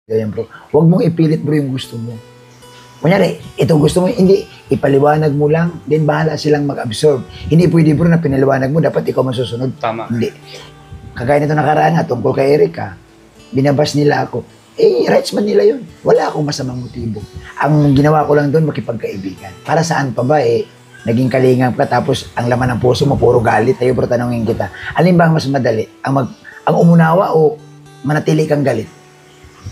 Ganyan bro. Huwag mong ipilit bro yung gusto mo. Kunyari, ito gusto mo, hindi, ipaliwanag mo lang, then bahala silang mag-absorb. Hindi pwede bro na pinaliwanag mo, dapat ikaw masusunod. Tama. Hindi. Kagaya nito nakaraan nga, tungkol kay Erika, binabas nila ako. Eh, rights man nila yun. Wala akong masamang motibo. Ang ginawa ko lang doon, makipagkaibigan. Para saan pa ba eh, naging kalingap ka, tapos ang laman ng puso mo, puro galit. Tayo bro, tanongin kita. Alin ba ang mas madali? Ang umunawa o manatili kang galit?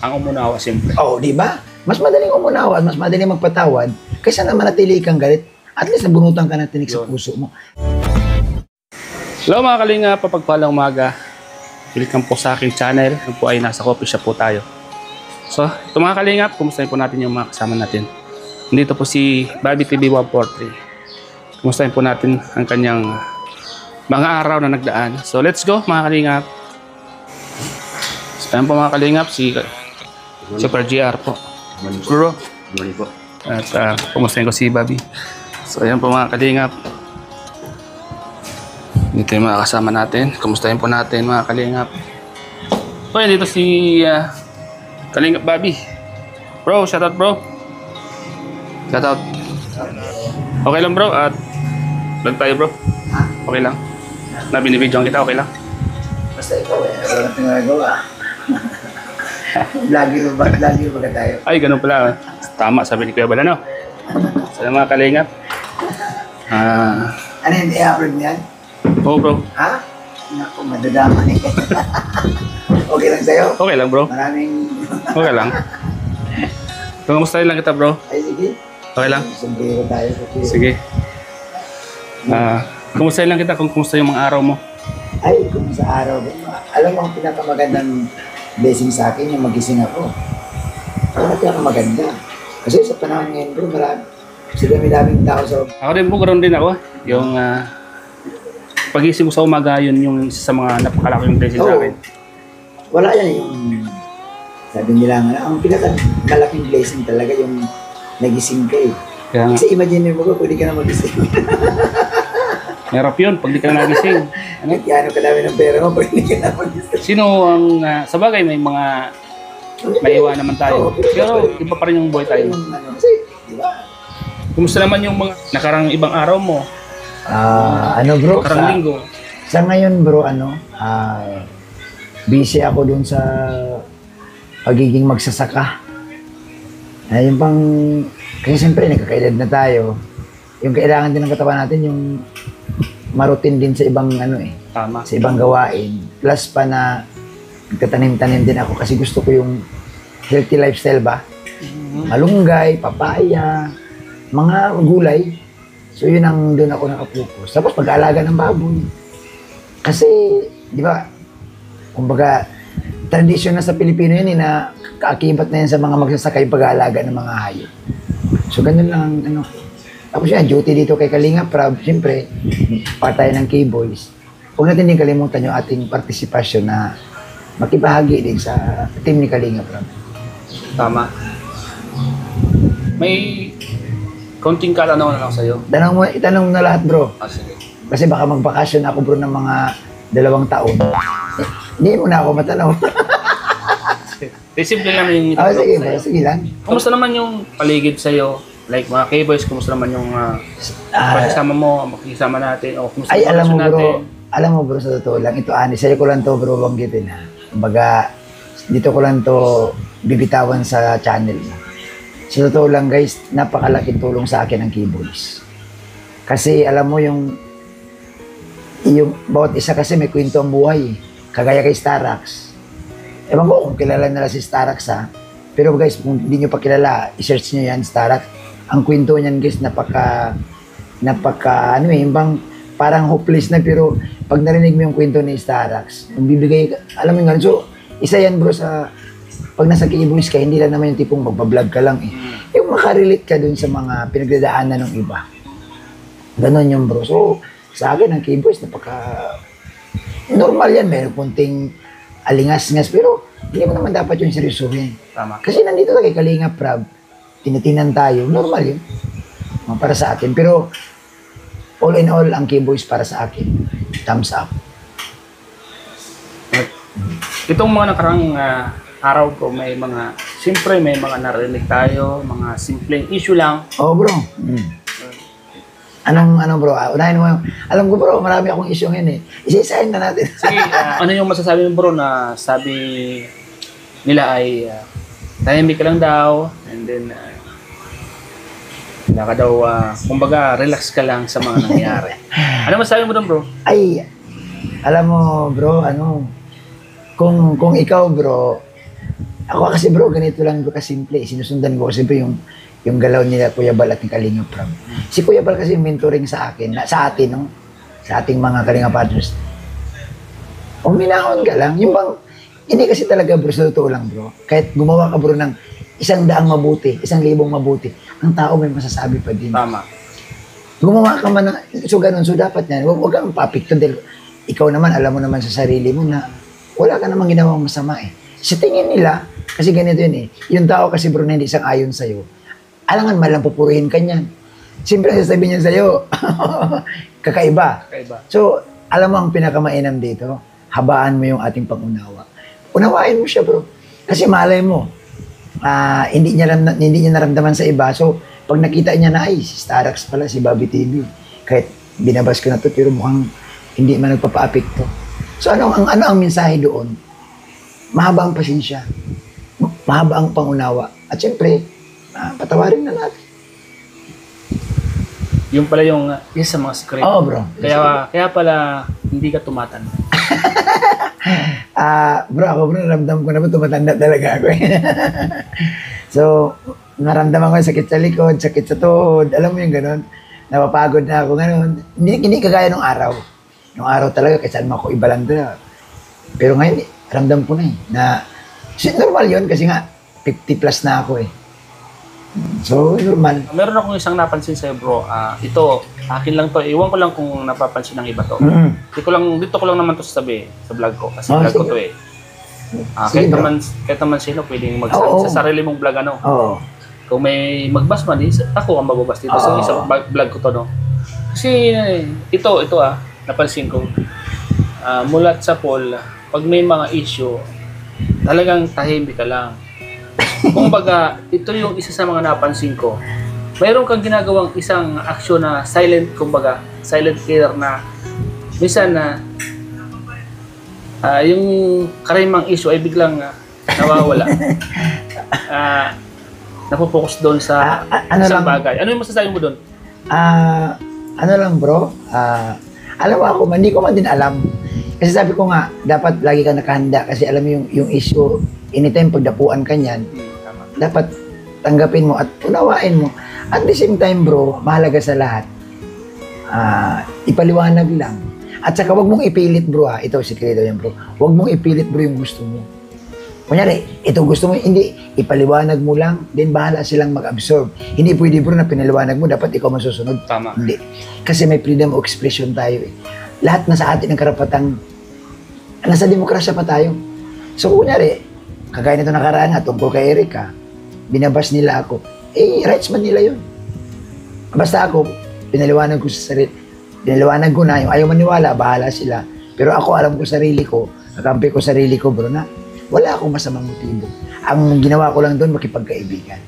Ang umunawa, siyempre. Oo, di ba? Mas madaling umunawa at mas madaling magpatawad kaysa na manatili kang galit. At least nabunutan ka ng tinik sa puso mo. Hello mga kalinga, papagpalang umaga. Welcome po sa aking channel. Ito po ay nasa coffee shop po tayo. So, ito mga kalingap, kumustahin po natin yung mga kasama natin. Nandito po si Bobby TV 143. Kumustahin po natin ang kanyang mga araw na nagdaan. So, let's go mga kalingap. So, ayan po mga kalingap, si Super GR po. Bro. Po. At kumustahin ko si Bobby. So, ayan po mga kalingap. Dito yung mga kasama natin. Kumustahin po natin mga kalingap. So, ayan dito si Kalingap Bobby. Bro, shoutout bro. Shoutout. Okay lang bro. At vlog tayo bro. Okay lang. Na binibidyoan kita, okay lang. Basta ikaw eh, wala nang pinagawa. Lagi ba tayo? Ay, ganun pala. Tama, sabi ni Kuya Balano. So, mga kalingap. Ano yung i-upload niyan? Oo bro. Ha? Naku, madadama eh. Okay lang sa'yo? Okay lang bro. Maraming... Okay lang. Kumustahin lang kita bro. Ay, sige. Okay lang. Sumbiro tayo. Sige. Kumustahin lang kita kung kumusta yung mga araw mo. Ay, kung sa araw. Alam mo, ang pinakamagandang blessing sa akin yung magising ako. Ang pinakamaganda. Kasi sa panahon ngayon bro, marami. Kasi dami-daming tao sa... Ako din po, ganoon din ako. Yung pagising ko sa umaga, yun yung isa sa mga napakalaking blessing sa akin. Wala yan yung... Sabi nila nga, ang pinakamalaking blessing talaga yung nagising ka eh. Kaya, Kasi imagine mo ko, pwede ka na magising. merap yun pag di ka na nagising. Ano? Kaya ano kadami ng pera mo, pwede ka na magising. Sino ang, sa bagay may mga maiwan naman tayo. Pero iba pa rin yung buhay tayo. Kasi, di ba? Kumusta naman yung mga nakarang ibang araw mo? Ano bro? Nakarang linggo? Sa ngayon bro, busy ako dun sa pagiging magsasaka. Yung pang, kasi siyempre nagkakaedad na tayo. Yung kailangan din ng katawan natin, yung marutin din sa ibang Tama. sa ibang gawain. Plus pa na nagtatanim-tanim din ako kasi gusto ko yung healthy lifestyle ba? Malunggay, papaya, mga gulay. So yun ang doon ako nakapokus. Tapos pag-aalaga ng baboy. Kasi, di ba, kumbaga, tradisyon na sa Pilipino yun na kaakibat na yan sa mga magsasaka yung pag-aalaga ng mga hayop. So ganun lang, Tapos yan, duty dito kay Kalinga Prab, siyempre, part tayo ng K-Boys. Huwag natin din kalimutan yung ating partisipasyon na makibahagi din sa team ni Kalinga Prab. Tama. May konting katanungan na lang sa'yo. Itanong mo na lahat bro. Sige. Kasi baka magbakasyon ako bro ng mga 2 taon. Hindi mo na ako matanong. Simple lang yung Sige bro, sige lang. Kumusta naman yung paligid sa'yo? Like mga K-Boys, kumusta naman yung pakisama mo, makikisama natin, o kumusta Ay, yung alam mo relasyon bro, natin? sa totoo lang, ito sa'yo ko lang to bro banggitin ha. Kumbaga, dito ko lang to bibitawan sa channel mo. Sa totoo lang guys, napakalaking tulong sa akin ng K-Boys. Kasi alam mo yung bawat isa kasi may kwento ang buhay. Kagaya kay Starax. Ewan ko kung kilala nila si Starax ha. Pero guys, kung hindi nyo pa kilala, i-search nyo yan, Starax. Ang kwento niyan guys, parang hopeless na, pero pag narinig mo yung kwento ni Starax, bibigay, alam mo yung gano'n. So, isa yan bro sa, pag nasa K-Boys ka, hindi lang naman yung tipong magbablog ka lang eh. Yung makarelate ka dun sa mga pinagdadaanan ng iba. Ganon yung bro. So, sa akin, ang K-Boys, normal yan, mayroon punting alingas-ngas, pero hindi mo naman dapat yung seryosohin. Tama. Kasi nandito kay Kalinga Prab, tinitinan tayo, normal yun. Para sa atin. Pero, all in all, ang K-Boys para sa akin, thumbs up. Itong mga nakarang araw bro, siyempre may mga narinig tayo, mga simpleng issue lang. Oo, bro. Ano bro? Unahin mo. Alam ko bro, marami akong issue ngayon eh. Isa-isahin na natin. Sige, ano yung masasabi mo bro na sabi nila ay tahimik ka lang daw, and then wala ka daw, kumbaga relax ka lang sa mga nangyayari. Ano masasabi mo doon bro? Ay, alam mo bro, kung ikaw bro, ako kasi bro, ganito lang bro kasimple. Sinusundan ko kasi yung galaw nila Kuya Bal at ni Kalinga Prab. Si Kuya Bal kasi yung mentoring sa akin, sa atin, no? Sa ating mga Kalinga partners. Uminahon ka lang. Yung bang, hindi kasi talaga bro, sa totoo lang bro. Kahit gumawa ka bro ng 100 mabuti, 1,000 mabuti, ang tao may masasabi pa din. Tama. Gumawa ka man ng, so ganun, so dapat yan, huwag kang papikto dahil ikaw naman, alam mo naman sa sarili mo na wala ka namang ginawang masama eh. Sa tingin nila, kasi ganito yun eh, yung tao kasi bro na hindi isang ayon sa'yo, alangan malang pupurihin ka niyan. Siyempre, sasabihin niya sa'yo, kakaiba. So, alam mo ang pinakamainam dito, habaan mo yung ating pangunawa. Unawain mo siya, bro. Kasi malay mo, hindi niya naramdaman sa iba. So, pag nakita niya na, ay, si Starax pala, si Bobby TV. Kahit binabas ko na to, pero mukhang hindi man nagpapa-apekto. So, ano ang mensahe doon? Mahaba ang pasensya. Mahaba ang pangunawa. At siyempre, patawarin na natin. Yung pala yung isa sa mga secret. Oo, bro. Kaya pala hindi ka tumatanda. Bro, ako bro, naramdam ko na ba tumatanda talaga ako. So, naramdaman ko yung sakit sa likod, sakit sa tuhod, alam mo yung gano'n. Napapagod na ako gano'n. Hindi kagaya nung araw. Nung araw talaga, kasi saan mo ako iba lang doon. Pero ngayon, ramdam ko na eh. Normal yun kasi nga, 50 plus na ako eh. So, normal. Meron akong isang napansin sa'yo bro. Ito, akin lang to. Iwan ko lang kung napapansin ng iba to. Dito ko lang naman to sasabi sa vlog ko. Kasi vlog ko to eh. Kahit naman sino pwedeng magsabi sa sarili mong vlog ano. Oo. Kung may magbas man, ako ang mababas dito sa isang vlog ko to no. Kasi ito napansin ko. Mulat sa poll, pag may mga issue, talagang tahimik ka lang. Kumbaga, ito yung isa sa mga napansin ko. Mayroon kang ginagawang isang aksyon na silent killer na minsan na yung karimang issue ay biglang nawawala. Napopokus doon sa isang bagay. Ano yung masasabi mo doon? Ano lang bro, alam mo ako, hindi ko man din alam. Kasi sabi ko nga, dapat lagi ka nakahanda kasi alam mo yung issue, anytime pagdapuan ka niyan, dapat tanggapin mo at unawain mo. At the same time bro, mahalaga sa lahat, ipaliwanag lang. At saka wag mong ipilit bro ito sikreto yan bro. Wag mong ipilit bro yung gusto mo. Kunyari, ito gusto mo, hindi, ipaliwanag mo lang, then bahala silang mag-absorb. Hindi pwede bro na pinaliwanag mo, dapat ikaw masusunod. Tama. Hindi. Kasi may freedom of expression tayo eh. Lahat na sa atin ang karapatang, nasa demokrasya pa tayo. So kunyari, kagaya nito nakaraan nga, tungkol kay Erika, binabas nila ako. Rights man nila yun. Basta ako, pinaliwanag ko sa sarili. Pinaliwanag ko na, yung ayaw maniwala, bahala sila. Pero ako, alam ko sarili ko, nakampi ko sarili ko, bro, na wala akong masamang motibo. Ang ginawa ko lang doon, makipagkaibigan.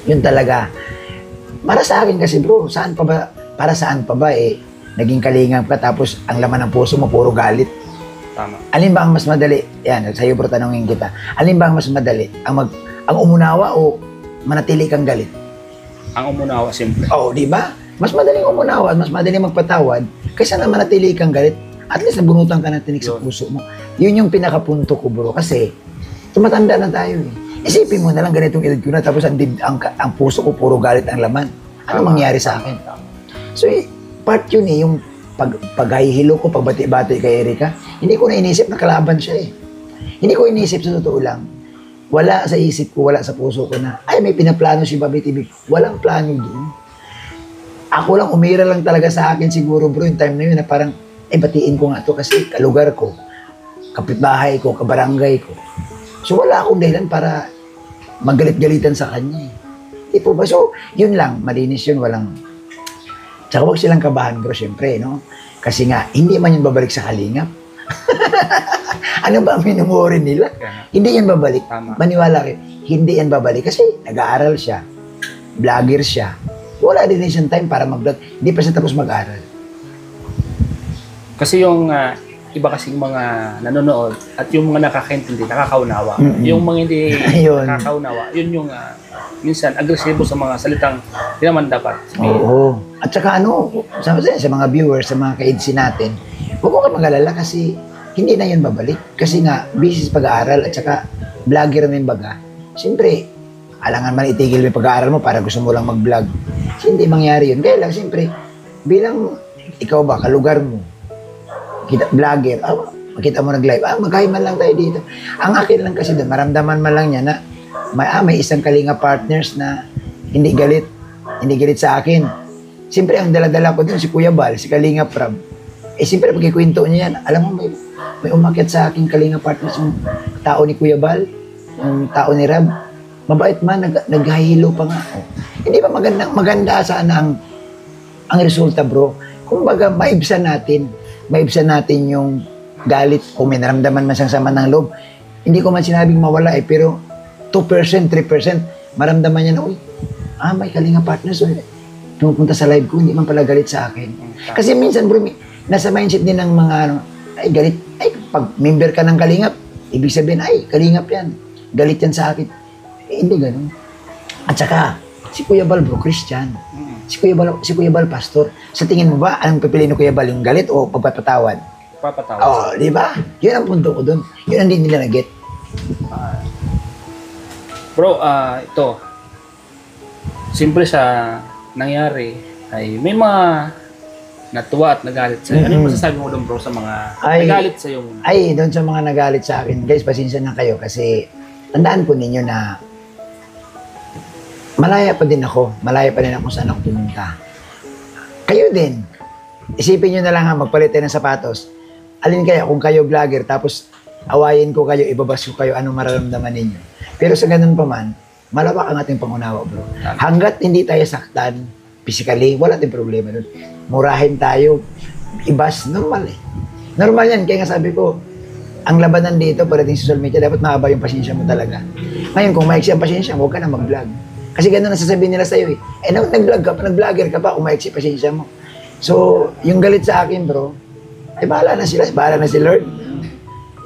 Yun talaga. Para sa akin kasi, bro, para saan pa ba naging kalingap ka, tapos ang laman ng puso mo, puro galit. Tama. Alin ba ang mas madali? Yan, sa'yo bro, tanongin kita. Alin ba ang mas madali? Ang umunawa o manatili kang galit? Ang umunawa, simple. Oo, di ba? Mas madaling umunawa at mas madaling magpatawad kaysa na manatili kang galit. At least nabunutan ka ng tinik sa puso mo. Yun yung pinakapunto ko bro. Kasi tumatanda na tayo eh. Isipin mo na lang ganitong edad ko na tapos ang puso ko puro galit ang laman. Ano mangyari sa akin? So part yun eh, yung paghahilo ko, pagbati-bati kay Erika, hindi ko na inisip na kalaban siya eh. Hindi ko inisip sa totoo lang. Wala sa isip ko, wala sa puso ko na, ay may pinaplano si Bobby TV. Walang plano doon. Ako lang, umira lang talaga sa akin siguro bro, yung time na yun na parang, batiin ko nga to kasi kalugar ko, kapitbahay ko, kabarangay ko. So wala akong dahilan para magalit-galitan sa kanya eh. Di po ba? So, yun lang, malinis yun, walang. Tsaka huwag silang kabahan bro, syempre, no? Kasi nga, hindi man yun babalik sa kalingap. Ano ba ang minumuri nila? Hindi yan babalik. Tama. Maniwala kayo, hindi yan babalik. Kasi nag-aaral siya, vlogger siya. Wala din siyang time para mag-vlog. Hindi pa siya tapos mag-aaral. Kasi yung iba kasing mga nanonood at yung mga nakakaintindi, nakakaunawa. Yung mga hindi Ayun. nakakaunawa, yun yung minsan agresibo sa mga salitang hindi naman dapat. Oo. At saka sa mga viewers, sa mga ka-agency natin, huwag ko ka mag-alala kasi hindi na yan babalik. Kasi nga, busy sa pag-aaral at saka vlogger na yung baga. Siyempre, alangan man itigil yung pag-aaral mo para gusto mo lang mag-vlog. Kasi hindi mangyari yun. Kaya lang, siyempre, bilang ikaw ba, kalugar mo, vlogger, makita mo nag-live, magkain man lang tayo dito. Ang akin lang kasi doon, maramdaman man lang niya na may isang kalinga partners na hindi galit sa akin. Siyempre, ang dala-dala ko doon, si Kuya Bal, si Kalinga Prab. Siyempre, pagkikwento niya yan, alam mo, may umakyat sa aking kalinga partners, yung tao ni Kuya Bal, yung tao ni Rab. Mabait man, naghahilo pa nga. Hindi ba maganda sana ang resulta, bro? Kung baga, maibsan natin yung galit kung may naramdaman man siyang sama ng loob. Hindi ko man sinabing mawala pero 2%, 3%, maramdaman niya na, may kalinga partners, pumupunta sa live ko, hindi man pala galit sa akin. Kasi minsan, bro, nasa mindset din ng mga, galit, pag member ka ng kalingap, ibig sabihin, kalingap yan, galit yan sa akin. Hindi ganun. At saka, si Kuya Bal, bro, Christian. Si Kuya Bal, pastor. Sa tingin mo ba, anong pipiliin ni Kuya Bal, yung galit o pagpapatawad? Papatawad. Di ba? Yun ang punto ko dun. Yun ang hindi nila na-get. Bro, ito. Simple sa nangyari ay may mga natuwa at nagalit sa'yo. Ano yung masasabi mo doon, bro, sa mga nagalit sa'yo? Doon sa mga nagalit sa akin, guys, pasensya na kayo kasi tandaan po ninyo na malaya pa din ako saan ako pumunta. Kayo din, isipin nyo na lang magpalit tayo ng sapatos. Alin kaya kung kayo vlogger, tapos awayin ko kayo, ibabas ko kayo, anong mararamdaman ninyo. Pero sa ganun pa man, malawak ang ating pangunawa, bro. Hanggat hindi tayo saktan, physically, wala tayong problema doon. Murahin tayo, ibas, normal eh. Normal yan, kaya nga sabi ko, ang labanan dito, pagdating sa social media, dapat mahaba yung pasensya mo talaga. Ngayon, kung maiksi ang pasensya, huwag ka na mag-vlog. Kasi ganun ang sasabihin nila sa'yo eh. Nag-vlog ka pa, nag-vlogger ka pa, kung maiksi pasensya mo. So, yung galit sa akin, bro, bahala na sila, bahala na si Lord.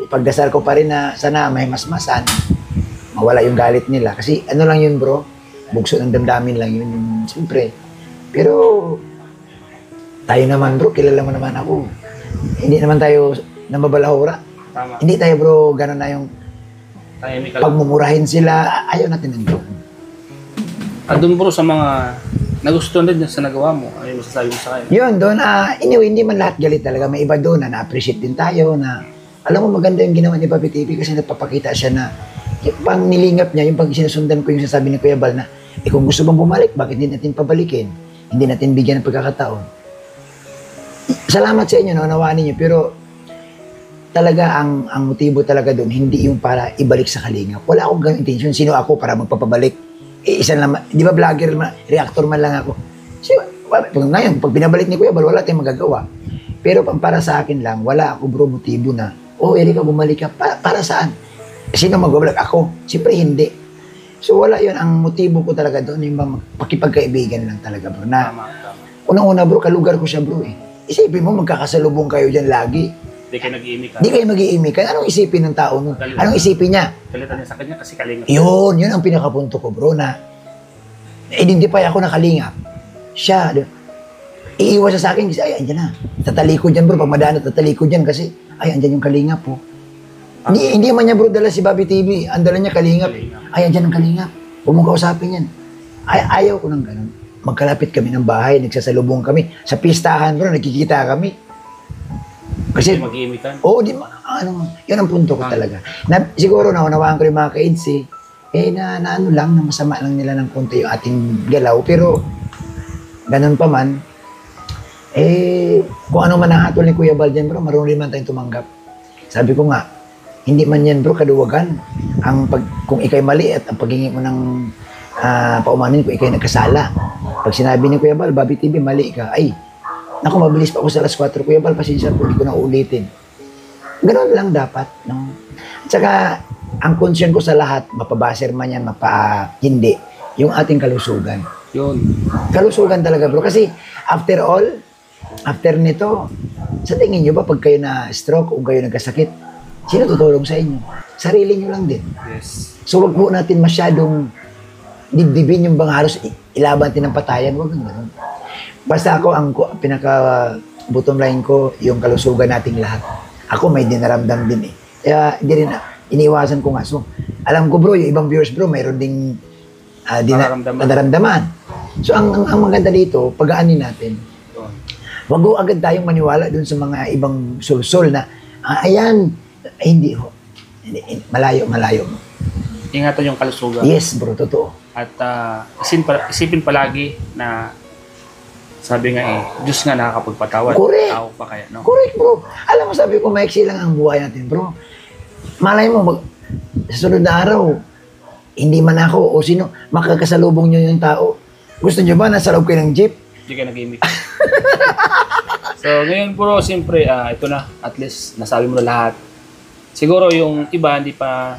Ipagdasal ko pa rin na sana may masmasan, mawala yung galit nila. Kasi ano lang yun, bro, bugso ng damdamin lang yun, siyempre. Pero, tayo naman, bro, kilala mo naman ako. Hindi naman tayo nababalahura. Tama. Hindi tayo, bro, gano'n na yung Tahimik ka lang. pagmumurahin sila, ayaw natin nandoon. At doon, bro, sa mga nagustuhan din sa nagawa mo, ano yung masasabi mo sa kanya? Yun, doon, anyway, hindi man lahat galit talaga. May iba doon na na-appreciate din tayo na, alam mo, maganda yung ginawa ni Papi TV kasi napapakita siya na yung pang nilingap niya, yung pag sinusundan ko yung sasabi ni Kuya Bal na, kung gusto bang bumalik, bakit hindi natin pabalikin? Hindi natin bigyan ng pagkakataon. Salamat sa inyo, naunawaan ninyo, pero talaga ang motibo talaga doon, hindi yung para ibalik sa kalingap. Wala akong ganung intention. Sino ako para magpapabalik? Isa lang, di ba vlogger, reactor man lang ako. Ngayon, pag binabalik ni Kuya Bal, wala tayong magagawa. Pero para sa akin lang, wala ako, bro, motibo na, Erika, bumalik ka. Para saan? Sino mag-vlog? Ako? Siyempre hindi. So wala yun. Ang motibo ko talaga doon, yung pakipagkaibigan lang talaga, bro. Na, Tama. unang-una, bro, kalugar ko siya, bro, eh. Isipin mo, magkakasalubong kayo dyan lagi. Hindi kayo nag-iimik ka. Hindi kayo mag-iimikan. Anong isipin ng tao nun? Anong isipin niya? Kalitan niya sa kanya kasi kalingap. Yun ang pinakapunto ko, bro, na identify ako na kalingap. Siya, iiwas siya sa akin kasi, andyan na. Tatalikod dyan, bro. Pag madaan na tatalikod dyan kasi, andyan yung kalingap, po. Hindi man niya, bro, dala si Bobby TV. Ang dala niya kalingap. Andyan ang kalingap. Huwag mong kausapin yan. Ayaw ko ng ganun. Magkalapit kami ng bahay, nagsasalubong kami. Sa pistahan, bro, nakikita kami. Kasi, mag-iimikan. di ba, yun ang punto ko talaga. Siguro naunawaan ko yung mga ka-agency, na masama lang nila ng konti yung ating galaw. Pero, ganun pa man, kung ano man ang hatol ni Kuya Bal dyan, bro, marunong rin man tayong tumanggap. Sabi ko nga, hindi man yan, bro, kaduwagan. Kung ikay mali at ang paghingi mo ng paumanin kung ikay nagkasala. Pag sinabi ni Kuya Bal, Bobby TV, mali ka, naku, mabilis pa ako sa alas 4. Kuya Bal, pasensya po, hindi ko na uulitin. Ganoon lang dapat, no? At saka, ang concern ko sa lahat, mapabaser man yan, hindi, yung ating kalusugan. Yun. Kalusugan talaga, bro. Kasi, after all, after nito, sa tingin nyo ba, pag kayo na stroke o kayo nagkasakit, sino tutulong sa inyo? Sarili nyo lang din. Yes. So, wag po natin masyadong dibdibin yung bang halos ilaban tinampatayan. Wag ang ganun. Basta ako, ang pinaka bottom line ko, yung kalusugan nating lahat. Ako may dinaramdam din eh. Kaya hindi rin, iniwasan ko nga. So, alam ko bro, yung ibang viewers bro, mayroon ding nadaramdaman. So, ang maganda dito, pag-aanin natin. Yun. Wag ko agad tayong maniwala dun sa mga ibang sulsol na, ayan, hindi ho. Malayo. Ingatan yung kalusugan. Yes bro, totoo. At isipin palagi na sabi nga Diyos nga nakakapagpatawad. Correct. Tao pa kaya, no? Correct bro. Alam mo, sabi ko, maiksi lang ang buhay natin bro. Malay mo, sa sunod na araw, hindi man ako o sino, makakasalubong nyo yung tao. Gusto nyo ba nasa loob kayo ng jeep? Hindi ka nag-imik. So, ngayon bro, siyempre, ito na, at least, nasabi mo na lahat. Siguro yung iba, hindi pa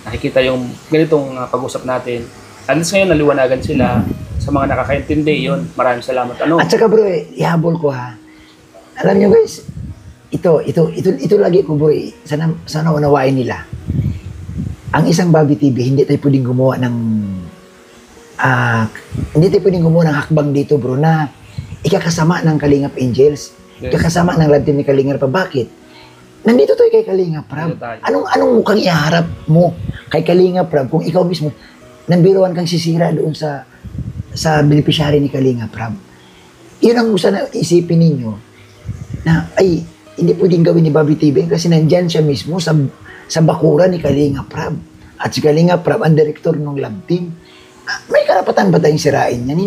nakikita yung ganitong pag-usap natin. At least ngayon, naliwanagan sila sa mga nakakaintindi yun. Maraming salamat. At saka bro, ihabol ko ha. Alam nyo guys, ito lagi ko bro, sana unawain nila. Ang isang Bobby TV, hindi tayo pwedeng gumawa ng hakbang dito bro na ikakasama ng Kalingap Angels. Yes. Ikakasama ng Love Team ni Kalingap pa. Bakit? Nandito tayo kay Kalingap Rab. Anong mukhang iharap mo kay Kalingap Rab kung ikaw mismo nambiruan kang sisira doon sa beneficiary ni Kalingap Rab? Yun ang sana isipin ninyo na ay hindi pwedeng gawin ni Bobby TV kasi nandyan siya mismo sa bakura ni Kalingap Rab. At si Kalingap Rab ang direktor ng Love Team. May karapatan ba tayong sirain yan?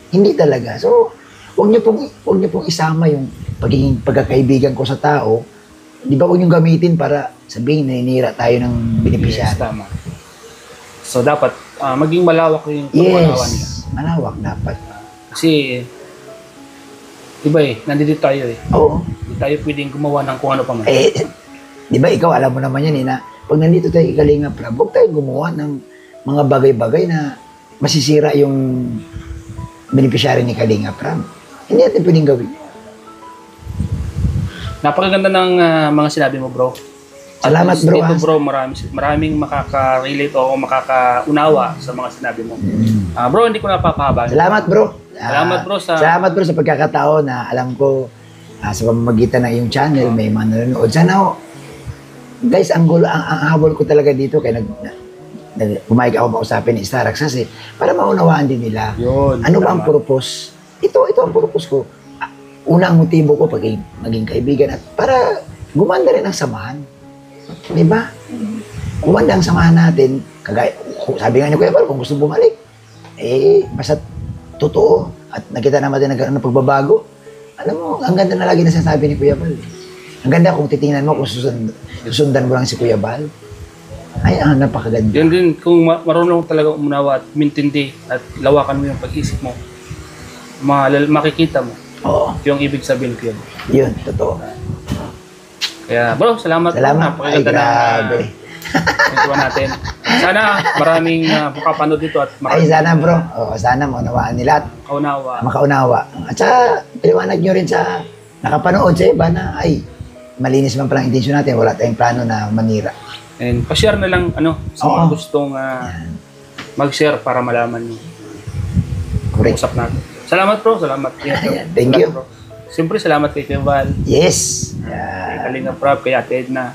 Hindi talaga. So, huwag niyo pong isama yung pagkakaibigan ko sa tao. Di ba huwag niyong gamitin para sabihin naninira tayo ng beneficiary? Yes, tama. So, dapat maging malawak yung pag-unawa nila. Malawak dapat. Kasi, iba nandito tayo Oo. Hindi tayo pwedeng gumawa ng kung ano pa man. Di ba ikaw, alam mo naman yan na pag nandito tayo Kalingap Rab, huwag tayo gumawa ng mga bagay-bagay na masisira yung beneficiary ni Kalingap Rab. Hindi natin pwedeng gawin. Napakaganda ng mga sinabi mo, bro. Salamat, bro. Dito, bro, maraming makaka-relate o makaka-unawa sa mga sinabi mo. Bro, hindi ko napapahaba. Salamat, bro. Salamat, bro, sa pagkakataon na alam ko sa pamamagitan ng iyong channel, may mga nanonood. Sana guys, ang habol ko talaga dito kaya pumayag ako mausapin ni Star Access para maunawaan din nila. Yun, ano ba ang purpose? Ito ang purpose ko. Una ang motibo ko maging kaibigan at para gumanda rin ang samahan. Di ba? Gumanda ang samahan natin. Sabi nga ni Kuya Bal, kung gusto bumalik, basta totoo at nakita naman din nagkaroon ng pagbabago. Alam mo, ang ganda na lagi na sinasabi ni Kuya Bal. Ang ganda kung titingnan mo, kung susundan mo lang si Kuya Bal. Ay, napakaganda. Yan din, kung marunong talaga umunawa at mintindi at lawakan mo yung pag-isip mo, makikita mo. Oo. Yung ibig sabihin ko yun. Yun, totoo. Kaya bro, salamat. Salamat. Ay, grabe. Ito natin. Sana maraming makapanood dito at ay, sana bro. Sana maunawaan nila at makaunawa. At saka, paliwanag nyo rin sa nakapanood sa iba na ay, malinis man palang intensyon natin. Wala tayong plano na manira. And pa-share na lang sa mga gustong mag-share para malaman yung usap natin. Salamat bro, salamat. Thank you. Bro. Siyempre, salamat kay Kuya Val. Yes. Kay Kalingap Rab, kay Ate Edna.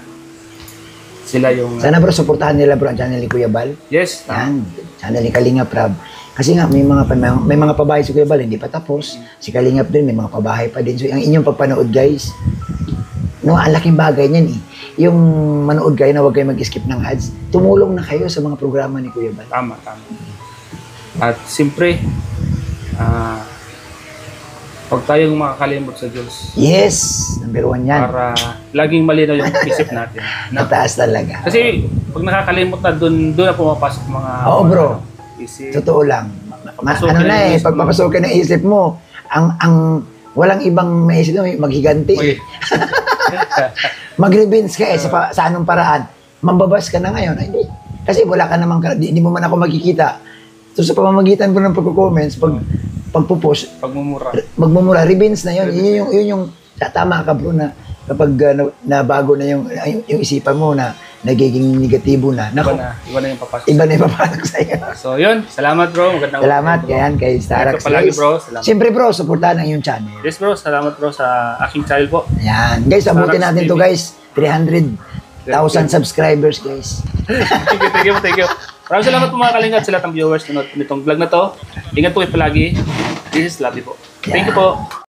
Sila yung... Sana bro, supportahan nila bro ang channel ni Kuya Val. Yes. Yan, channel ni Kalingap Rab. Kasi nga, may mga pabahay si Kuya Val, hindi pa tapos. Si Kalingap din, may mga pabahay pa din. So, ang inyong pagpanood guys, ang laking bagay niyan Yung manood kayo na huwag kayo mag-skip ng ads, tumulong na kayo sa mga programa ni Kuya Val. Tama. At siyempre, huwag tayong makakalimot sa Diyos. Yes, number 1 yan. Para laging malinaw yung isip natin. Mataas talaga. Kasi pag nakakalimot na, doon na pumapasok mga... Oo bro, isip. totoo lang. Pag papasokin ng isip mo, ang walang ibang maisip na maghiganti. Okay. Mag-revenge ka sa anong paraan. Mambabas ka na ngayon. Ay, hindi. Kasi wala ka namang, hindi mo man ako makikita. So sa pamamagitan ko ng pagko-comments, pagpo-post, magmumura, revenge na yun. Yun yung tama ka bro na kapag nabago na yung isipan mo na nagiging negatibo na. Nako, Iba na yung papasok. iba na yung papasok sa'yo. So yun, salamat bro. Magandang Salamat bro. yan kay Starax. Ito palagi guys. bro. Salamat. Siyempre bro, supportahan ang iyong channel. Yes bro, salamat bro sa aking channel po. Yan. Guys, abutin Starax natin to TV. guys. 300,000 subscribers guys. Thank you. Maraming salamat po mga kalingap sa lahat ng viewers nitong vlog na to. Ingat po kayo palagi. This is Labi po. Thank you po.